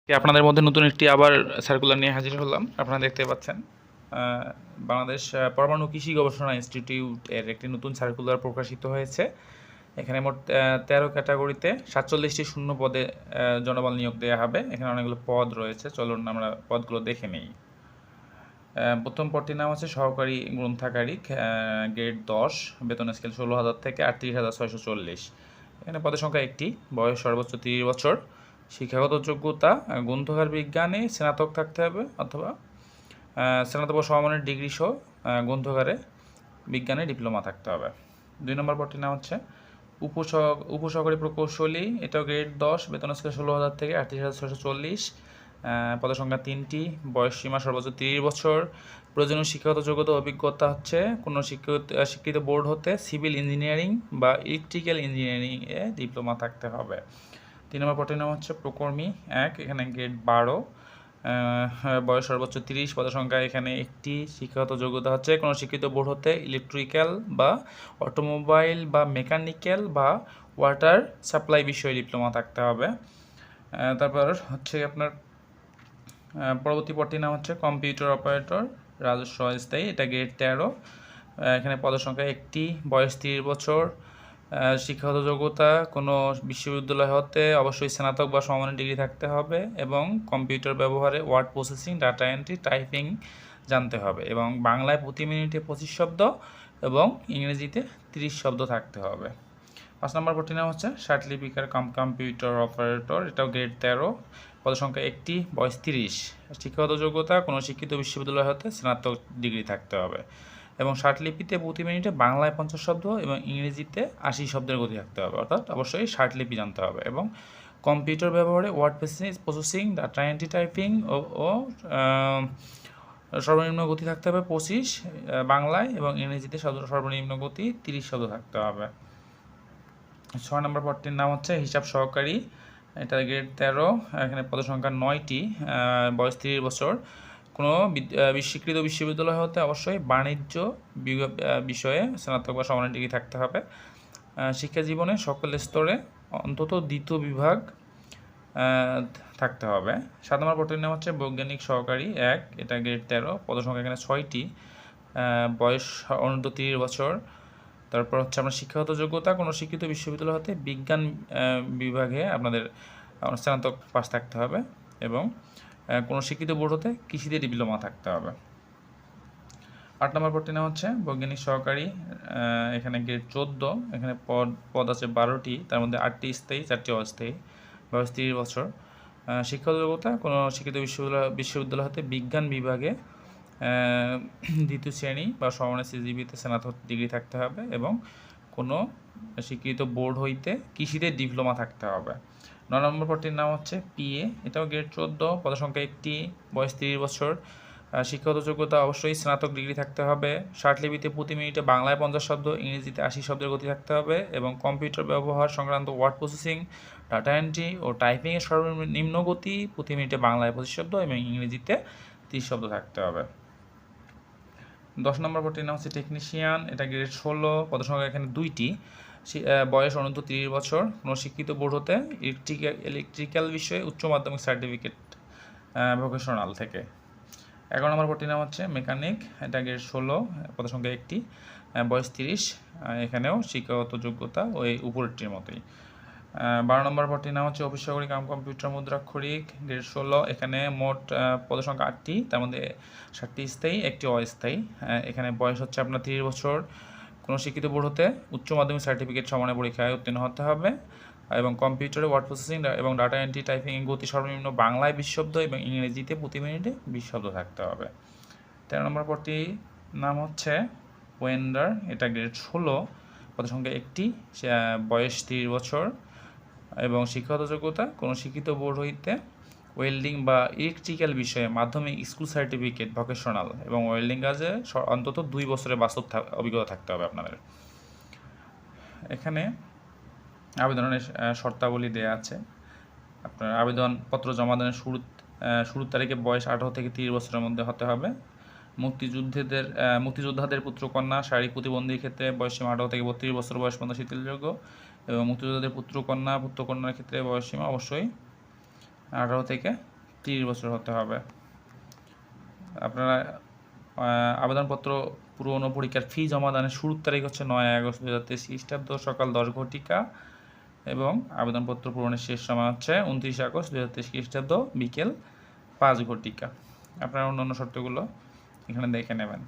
আপনাদের মধ্যে নতুন একটি আবার সার্কুলার নিয়ে হাজির হলাম। আপনারা দেখতে পাচ্ছেন বাংলাদেশ পরমাণু কৃষি গবেষণা ইনস্টিটিউট এর একটি নতুন সার্কুলার প্রকাশিত হয়েছে। এখানে মোট 13 ক্যাটাগরিতে 47টি শূন্য পদে জনবল নিয়োগ দেওয়া হবে। এখানে অনেকগুলো পদ রয়েছে, চলুন আমরা পদগুলো দেখে নিই। প্রথম পদটির নাম হচ্ছে সহকারী গ্রন্থাগারিক, গ্রেড 10, বেতন স্কেল 16,000 থেকে 38,640। এখানে পদের সংখ্যা একটি, বয়স সর্বোচ্চ 30 বছর, শিক্ষাগত যোগ্যতা গ্রন্থাগার বিজ্ঞানে স্নাতক থাকতে হবে অথবা স্নাতক বা সমমানের ডিগ্রি সহ গ্রন্থাগারে বিজ্ঞানে ডিপ্লোমা থাকতে হবে। 2 নম্বর পদটির নাম হচ্ছে উপসহকারী প্রকৌশলী, এটাও গ্রেড 10, বেতন স্কেল 16,000 থেকে 38,640। পদের সংখ্যা 3টি, বয়স সীমা সর্বোচ্চ 30 বছর, প্রয়োজনীয় শিক্ষাগত যোগ্যতা অভিজ্ঞতা হচ্ছে কোনো স্বীকৃত বোর্ড হতে সিভিল ইঞ্জিনিয়ারিং বা ইলেকট্রিক্যাল ইঞ্জিনিয়ারিংয়ে ডিপ্লোমা থাকতে হবে। 3 নম্বর পদের নাম হচ্ছে প্রকর্মী 1, এখানে গ্রেড 12, বয়স সর্বোচ্চ 30, পদের সংখ্যা এখানে একটি, শিক্ষাগত যোগ্যতা হচ্ছে কোনো স্বীকৃত বোর্ড হতে ইলেকট্রিক্যাল বা অটোমোবাইল বা মেকানিক্যাল বা ওয়াটার সাপ্লাই বিষয়ে ডিপ্লোমা থাকতে হবে। তারপর হচ্ছে আপনার পরবর্তী পদটির নাম হচ্ছে কম্পিউটার অপারেটর রাজস্ব স্থায়ী, এটা গ্রেড 13, এখানে পদের সংখ্যা একটি, বয়স 30 বছর, শিক্ষাগত যোগ্যতা কোনো বিশ্ববিদ্যালয় হতে অবশ্যই স্নাতক বা সমমানের ডিগ্রি থাকতে হবে এবং কম্পিউটার ব্যবহারে word processing, data entry, typing জানতে হবে এবং বাংলায় প্রতি মিনিটে 25 শব্দ এবং ইংরেজিতে 30 শব্দ থাকতে হবে। 5 নম্বর পদটির নাম হচ্ছে ষাটলিপিকার কম্পিউটার অপারেটর, এটাও গ্রেড 13, পদের সংখ্যা একটি, বয়স 30, শিক্ষাগত যোগ্যতা কোনো শিক্ষিত বিশ্ববিদ্যালয় হতে স্নাতক ডিগ্রি থাকতে হবে এবং ষাটলিপিতে প্রতি মিনিটে বাংলায় 50 শব্দ এবং ইংরেজিতে 80 শব্দের গতি থাকতে হবে, অর্থাৎ অবশ্যই ষাটলিপি জানতে হবে এবং কম্পিউটার ব্যবহারে word processing, data entry, typing ও সর্বনিম্ন গতি থাকতে হবে 25 বাংলায় এবং ইংরেজিতে সর্বনিম্ন গতি 30 শব্দ থাকতে হবে। 6 নম্বর পদটির নাম হচ্ছে হিসাব সহকারী, এটা গ্রেড 13, এখানে পদের সংখ্যা 9টি, বয়স 30 বছর, কোনো স্বীকৃত বিশ্ববিদ্যালয় হতে অবশ্যই বাণিজ্য বিষয়ে স্নাতক বা সমমানের ডিগ্রি থাকতে হবে। শিক্ষা জীবনে সকল স্তরে অন্তত দ্বিতীয় বিভাগ থাকতে হবে। 7 নম্বর পদটির নাম হচ্ছে বৈজ্ঞানিক সহকারী 1, এটা গ্রেড 13, পদের সংখ্যা এখানে 6টি, বয়স অনূর্ধ্ব 30 বছর। তারপর হচ্ছে আপনার শিক্ষাগত যোগ্যতা কোনো শিক্ষিত বিশ্ববিদ্যালয় হতে বিজ্ঞান বিভাগে আপনাদের স্নাতক পাস থাকতে হবে এবং কোনো শিক্ষিত বোর্ড হতে কৃষিতে ডিপ্লোমা থাকতে হবে। 8 নম্বর পদটির নাম হচ্ছে বৈজ্ঞানিক সহকারী, এখানে গ্রেড 14, এখানে পদ আছে 12টি, তার মধ্যে 8টি স্থায়ী, 4টি অস্থায়ী, বয়স 30 বছর, শিক্ষাগত যোগ্যতা কোনো শিক্ষিত বিশ্ববিদ্যালয় হতে বিজ্ঞান বিভাগে দ্বিতীয় শ্রেণী বা সমমানের সিজিপিতে স্নাতক ডিগ্রি থাকতে হবে এবং কোনো স্বীকৃত বোর্ড হইতে কৃষিতে ডিপ্লোমা থাকতে হবে। 9 নম্বর পদটির নাম হচ্ছে পিএ, এটাও গ্রেড 14, পদের সংখ্যা একটি, বয়স 30 বছর, শিক্ষাগত যোগ্যতা অবশ্যই স্নাতক ডিগ্রি থাকতে হবে, ষাটলিপিতে প্রতি মিনিটে বাংলায় 50 শব্দ, ইংরেজিতে 80 শব্দের গতি থাকতে হবে এবং কম্পিউটার ব্যবহার সংক্রান্ত ওয়ার্ড প্রসেসিং, ডাটা এন্ট্রি ও টাইপিংয়ের সর্বনিম্ন গতি প্রতি মিনিটে বাংলায় 25 শব্দ এবং ইংরেজিতে 30 শব্দ থাকতে হবে। 10 নম্বর পদটির নাম হচ্ছে টেকনিশিয়ান, এটা গ্রেড 16, পদের সংখ্যা এখানে 2টি, বয়স অনূর্ধ্ব 30 বছর, কোনো শিক্ষিত বোর্ড হতে ইলেকট্রিক্যাল বিষয়ে উচ্চ মাধ্যমিক সার্টিফিকেট ভোকেশনাল থেকে। 11 নম্বর পদটির নাম হচ্ছে মেকানিক, এটা গ্রেড 16, পদের সংখ্যা একটি, বয়স 30, এখানেও শিক্ষাগত যোগ্যতা ওই উপরেরটির মতোই। 12 নম্বর পদটির নাম হচ্ছে অফিস সহকারী কম্পিউটার মুদ্রাক্ষরিক, গ্রেড 16, এখানে মোট পদের সংখ্যা 8টি, তার মধ্যে 7টি স্থায়ী, একটি অস্থায়ী, এখানে বয়স হচ্ছে আপনার 30 বছর, কোনো শিক্ষিত বোর্ড হতে উচ্চ মাধ্যমিক সার্টিফিকেট সমানের পরীক্ষায় উত্তীর্ণ হতে হবে এবং কম্পিউটারে ওয়ার্ড প্রসেসিং এবং ডাটা এন্ট্রি, টাইপিং গতি সর্বনিম্ন বাংলায় 20 শব্দ এবং ইংরেজিতে প্রতি মিনিটে 20 শব্দ থাকতে হবে। 13 নম্বর পদটির নাম হচ্ছে ওয়েন্ডার, এটা গ্রেড 16, পদের সংখ্যা একটি, বয়স 30 বছর এবং শিক্ষাগত যোগ্যতা কোনো শিক্ষিত বোর্ড হইতে ওয়েল্ডিং বা ইলেকট্রিক্যাল বিষয়ে মাধ্যমিক স্কুল সার্টিফিকেট ভোকেশনাল এবং ওয়েল্ডিং কাজে অন্তত 2 বছরের বাস্তব অভিজ্ঞতা থাকতে হবে আপনাদের। এখানে আবেদনের শর্তাবলী দেওয়া আছে। আপনার আবেদনপত্র জমা দানের শুরুর তারিখে বয়স 18 থেকে 30 বছরের মধ্যে হতে হবে। মুক্তিযোদ্ধাদের পুত্রকন্যা শারীরিক প্রতিবন্ধীর ক্ষেত্রে বয়সসীমা 18 থেকে 32 বছর বয়স পর্যন্ত শিথিলযোগ্য এবং মুক্তিযোদ্ধাদের পুত্রকন্যার ক্ষেত্রে বয়সসীমা অবশ্যই 18 থেকে 30 বছর হতে হবে। আপনারা আবেদনপত্র পূরণ ও পরীক্ষার ফি জমা দানের শুরুর তারিখ হচ্ছে 9 আগস্ট 2023 খ্রিস্টাব্দ সকাল 10 ঘটিকা এবং আবেদনপত্র পূরণের শেষ সময় হচ্ছে 29 আগস্ট 2023 খ্রিস্টাব্দ বিকেল 5 ঘটিকা। আপনারা অন্যান্য শর্তগুলো এখানে দেখে নেবেন।